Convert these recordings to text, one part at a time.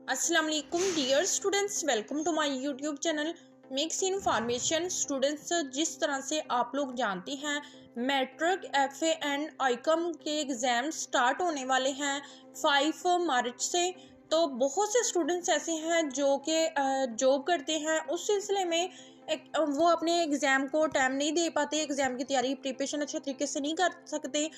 अस्सलाम वालेकुम dear students, welcome to my YouTube channel mix information. Students, जिस तरह से आप लोग जानते हैं मैट्रिक, एफए एंड आईकॉम के एग्ज़ाम स्टार्ट होने वाले हैं 5 मार्च से। तो बहुत से स्टूडेंट्स ऐसे हैं जो कि जॉब करते हैं, उस सिलसिले में वो अपने एग्ज़ाम को टाइम नहीं दे पाते, एग्ज़ाम की तैयारी प्रिपरेशन अच्छे तरीके से नहीं कर सकते।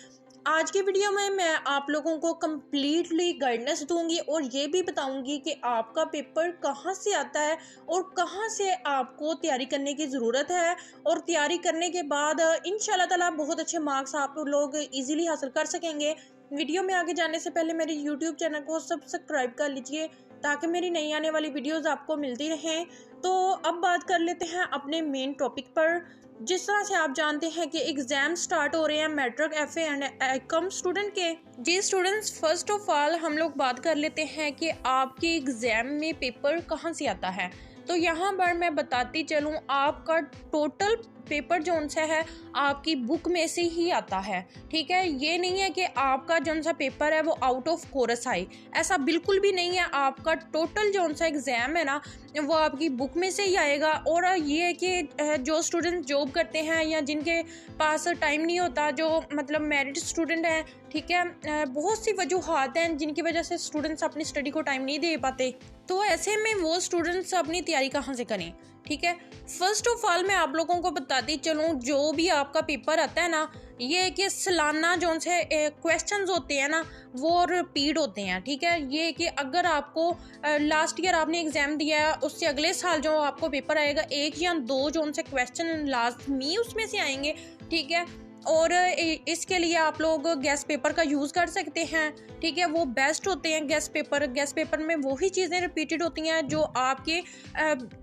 आज की वीडियो में मैं आप लोगों को कम्प्लीटली गाइडेंस दूंगी और ये भी बताऊंगी कि आपका पेपर कहाँ से आता है और कहाँ से आपको तैयारी करने की ज़रूरत है, और तैयारी करने के बाद इंशाल्लाह ताला बहुत अच्छे मार्क्स आप लोग इजीली हासिल कर सकेंगे। वीडियो में आगे जाने से पहले मेरे यूट्यूब चैनल को सब्सक्राइब कर लीजिए ताकि मेरी नई आने वाली वीडियोज़ आपको मिलती रहें। तो अब बात कर लेते हैं अपने मेन टॉपिक पर। जिस तरह से आप जानते हैं कि एग्ज़ाम स्टार्ट हो रहे हैं matric, FA and ICom student के। जी स्टूडेंट्स, फर्स्ट ऑफ ऑल हम लोग बात कर लेते हैं कि आपके एग्ज़ाम में पेपर कहाँ से आता है। तो यहाँ पर मैं बताती चलूँ, आपका टोटल पेपर जोन सा है आपकी बुक में से ही आता है। ठीक है, ये नहीं है कि आपका जोन सा पेपर है वो आउट ऑफ कोर्स आए, ऐसा बिल्कुल भी नहीं है। आपका टोटल जोन सा एग्ज़ाम है ना वो आपकी बुक में से ही आएगा। और ये है कि जो स्टूडेंट जॉब करते हैं या जिनके पास टाइम नहीं होता, जो मतलब मैरिड स्टूडेंट हैं, ठीक है, बहुत सी वजूहात हैं जिनकी वजह से स्टूडेंट्स अपनी स्टडी को टाइम नहीं दे पाते। तो ऐसे में वो स्टूडेंट्स अपनी तैयारी कहाँ से करें। ठीक है, फर्स्ट ऑफ ऑल मैं आप लोगों को बताती चलूँ, जो भी आपका पेपर आता है ना, ये है कि सालाना जो से क्वेश्चंस होते हैं ना वो रिपीट होते हैं। ठीक है, ये कि अगर आपको लास्ट ईयर आपने एग्ज़ाम दिया है, उससे अगले साल जो आपको पेपर आएगा 1 या 2 जो उनसे क्वेश्चन लाजमी उसमें से आएंगे। ठीक है, और इसके लिए आप लोग गैस पेपर का यूज़ कर सकते हैं। ठीक है, वो बेस्ट होते हैं गैस पेपर में वही चीज़ें रिपीटेड होती हैं जो आपके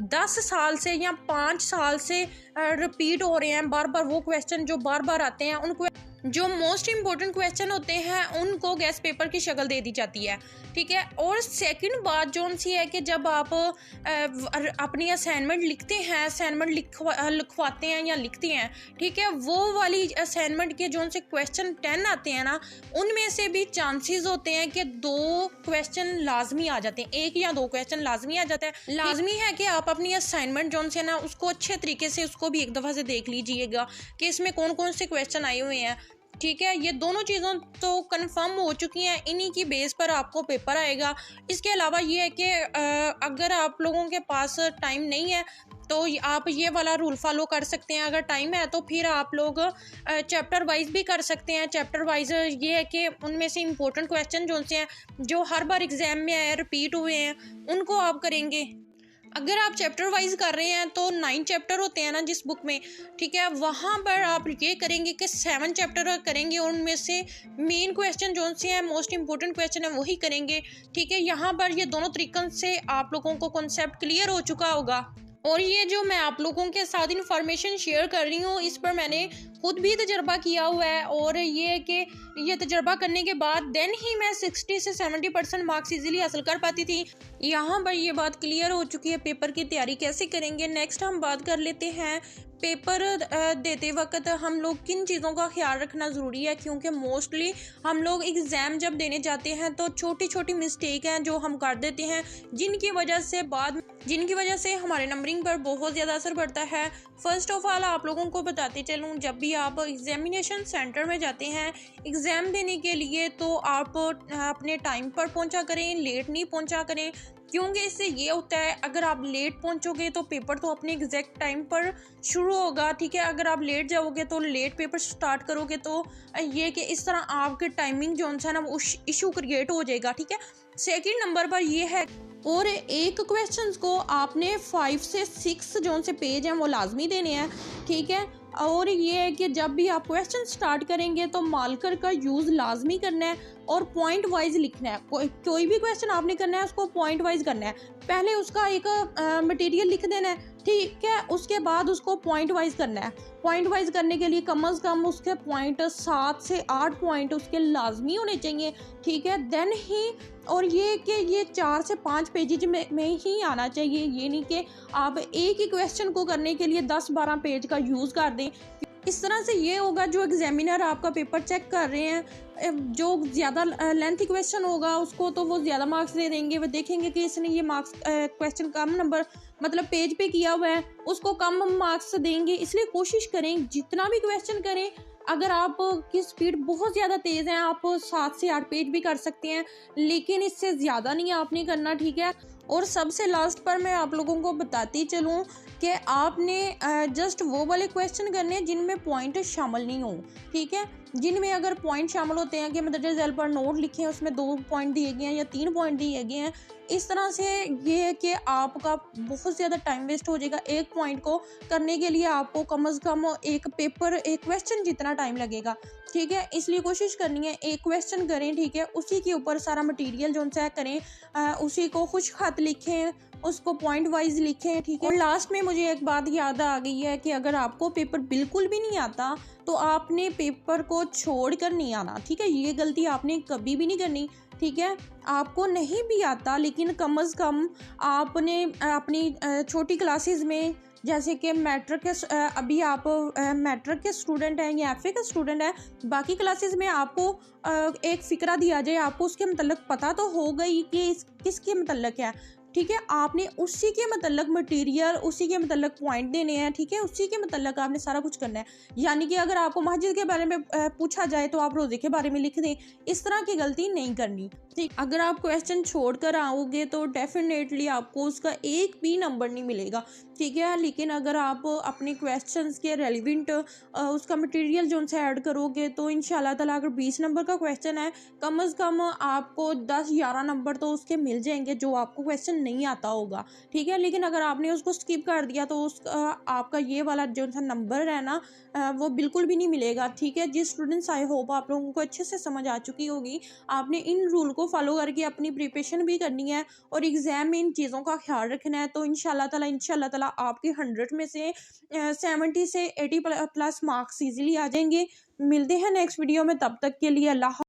10 साल से या 5 साल से रिपीट हो रहे हैं। बार बार वो क्वेश्चन जो बार बार आते हैं, उनको जो मोस्ट इम्पोर्टेंट क्वेश्चन होते हैं उनको गैस पेपर की शक्ल दे दी जाती है। ठीक है, और सेकंड बात जोन सी है कि जब आप अपनी असाइनमेंट लिखते हैं, असाइनमेंट लिखवाते हैं या लिखते हैं, ठीक है, वो वाली असाइनमेंट के जोन से क्वेश्चन 10 आते हैं ना, उनमें से भी चांसेस होते हैं कि 2 क्वेश्चन लाजमी आ जाते हैं, 1 या 2 क्वेश्चन लाजमी आ जाता है। लाजमी है कि आप अपनी असाइनमेंट जोन से ना उसको अच्छे तरीके से उसको भी एक दफ़ा से देख लीजिएगा कि इसमें कौन कौन से क्वेश्चन आए हुए हैं। ठीक है, ये दोनों चीज़ों तो कंफर्म हो चुकी हैं, इन्हीं की बेस पर आपको पेपर आएगा। इसके अलावा ये है कि अगर आप लोगों के पास टाइम नहीं है तो आप ये वाला रूल फॉलो कर सकते हैं। अगर टाइम है तो फिर आप लोग चैप्टर वाइज भी कर सकते हैं। चैप्टर वाइज ये है कि उनमें से इम्पोर्टेंट क्वेश्चन जो से हैं जो हर बार एग्ज़ाम में आए, रिपीट हुए हैं, उनको आप करेंगे। अगर आप चैप्टर वाइज कर रहे हैं तो 9 चैप्टर होते हैं ना जिस बुक में, ठीक है, वहाँ पर आप ये करेंगे कि 7 चैप्टर करेंगे, उनमें से मेन क्वेश्चन जो से हैं, मोस्ट इंपॉर्टेंट क्वेश्चन है वही करेंगे। ठीक है, यहाँ पर ये दोनों तरीक़ों से आप लोगों को कॉन्सेप्ट क्लियर हो चुका होगा। और ये जो मैं आप लोगों के साथ इन्फॉर्मेशन शेयर कर रही हूँ, इस पर मैंने खुद भी तजर्बा किया हुआ है, और ये है कि ये तजर्बा करने के बाद देन ही मैं 60 से 70% मार्क्स इजीली हासिल कर पाती थी। यहाँ पर ये बात क्लियर हो चुकी है पेपर की तैयारी कैसे करेंगे। नेक्स्ट हम बात कर लेते हैं पेपर देते वक्त हम लोग किन चीज़ों का ख्याल रखना ज़रूरी है, क्योंकि मोस्टली हम लोग एग्ज़ाम जब देने जाते हैं तो छोटी छोटी मिस्टेक हैं जो हम कर देते हैं, जिनकी वजह से हमारे नंबरिंग पर बहुत ज़्यादा असर पड़ता है। फर्स्ट ऑफ ऑल आप लोगों को बताते चलूँ, जब भी आप एग्जामिनेशन सेंटर में जाते हैं एग्ज़ाम देने के लिए तो आप अपने टाइम पर पहुंचा करें, लेट नहीं पहुंचा करें, क्योंकि इससे ये होता है अगर आप लेट पहुंचोगे तो पेपर तो अपने एग्जैक्ट टाइम पर शुरू होगा। ठीक है, अगर आप लेट जाओगे तो लेट पेपर स्टार्ट करोगे तो ये कि इस तरह आपके टाइमिंग जो है ना वो इशू क्रिएट हो जाएगा। ठीक है, सेकंड नंबर पर ये है, और एक क्वेश्चन को आपने 5 से 6 जो से पेज हैं वो लाजमी देने हैं। ठीक है, और ये है कि जब भी आप क्वेश्चन स्टार्ट करेंगे तो मार्कर का यूज़ लाजमी करना है और पॉइंट वाइज लिखना है। कोई भी क्वेश्चन आपने करना है उसको पॉइंट वाइज करना है। पहले उसका एक मटेरियल लिख देना है, ठीक है, उसके बाद उसको पॉइंट वाइज करना है। पॉइंट वाइज करने के लिए कम से कम उसके पॉइंट 7 से 8 पॉइंट उसके लाजमी होने चाहिए। ठीक है, देन ही, और ये कि ये 4 से 5 पेजेज में ही आना चाहिए। ये नहीं कि आप एक ही क्वेश्चन को करने के लिए 10-12 पेज का यूज़ कर दें, इस तरह से ये होगा, जो एग्जामिनर आपका पेपर चेक कर रहे हैं, जो ज़्यादा लेंथी क्वेश्चन होगा उसको तो वो ज़्यादा मार्क्स दे देंगे। वो देखेंगे कि इसने ये मार्क्स क्वेश्चन कम नंबर मतलब पेज पे किया हुआ है, उसको कम मार्क्स देंगे। इसलिए कोशिश करें जितना भी क्वेश्चन करें, अगर आप की स्पीड बहुत ज़्यादा तेज़ है, आप 7 से 8 पेज भी कर सकते हैं, लेकिन इससे ज़्यादा नहीं आपने करना, ठीक है। और सबसे लास्ट पर मैं आप लोगों को बताती चलूँ कि आपने जस्ट वो वाले क्वेश्चन करने हैं जिनमें पॉइंट शामिल नहीं हो, ठीक है। जिनमें अगर पॉइंट शामिल होते हैं कि मतलब रिजल्ट पर नोट लिखे हैं, उसमें 2 पॉइंट दिए गए हैं या 3 पॉइंट दिए गए हैं, इस तरह से ये है कि आपका बहुत ज़्यादा टाइम वेस्ट हो जाएगा। एक पॉइंट को करने के लिए आपको कम से कम एक पेपर, एक क्वेश्चन जितना टाइम लगेगा, ठीक है। इसलिए कोशिश करनी है एक क्वेश्चन करें, ठीक है, उसी के ऊपर सारा मटेरियल जो सा करें, उसी को खुश खत लिखें, उसको पॉइंट वाइज लिखें, ठीक है। और लास्ट में मुझे एक बात याद आ गई है कि अगर आपको पेपर बिल्कुल भी नहीं आता तो आपने पेपर को छोड़ कर नहीं आना, ठीक है। ये गलती आपने कभी भी नहीं करनी, ठीक है। आपको नहीं भी आता, लेकिन कम से कम आपने अपनी छोटी क्लासेस में, जैसे कि मैट्रिक के अभी आप मैट्रिक के स्टूडेंट हैं या एफए के स्टूडेंट हैं, बाकी क्लासेस में आपको एक फ़िक्रा दिया जाए, आपको उसके मतलब पता तो होगा ही कि किसके मतलब है, ठीक है। आपने उसी के मतलब मटेरियल, उसी के मतलब पॉइंट देने हैं, ठीक है। उसी के मतलब आपने सारा कुछ करना है। यानी कि अगर आपको मस्जिद के बारे में पूछा जाए तो आप रोज़े के बारे में लिख दें, इस तरह की गलती नहीं करनी, ठीक। अगर आप क्वेश्चन छोड़ कर आओगे तो डेफिनेटली आपको उसका एक भी नंबर नहीं मिलेगा, ठीक है। लेकिन अगर आप अपने क्वेश्चंस के रेलिवेंट उसका मटेरियल जो उनसे ऐड करोगे तो इंशाल्लाह ताला, अगर 20 नंबर का क्वेश्चन है, कम से कम आपको 10-11 नंबर तो उसके मिल जाएंगे जो आपको क्वेश्चन नहीं आता होगा, ठीक है। लेकिन अगर आपने उसको स्किप कर दिया तो आपका ये वाला जो सा नंबर है ना, वो बिल्कुल भी नहीं मिलेगा, ठीक है। जिस स्टूडेंट्स, आई होप आप लोगों को अच्छे से समझ आ चुकी होगी। आपने इन रूल को फॉलो करके अपनी प्रिपरेशन भी करनी है और एग्ज़ाम में इन चीज़ों का ख्याल रखना है, तो इंशाल्लाह ताला आपके 100 में से 70 से 80 प्लस मार्क्स ईजिली आ जाएंगे। मिलते हैं नेक्स्ट वीडियो में, तब तक के लिए अल्लाह।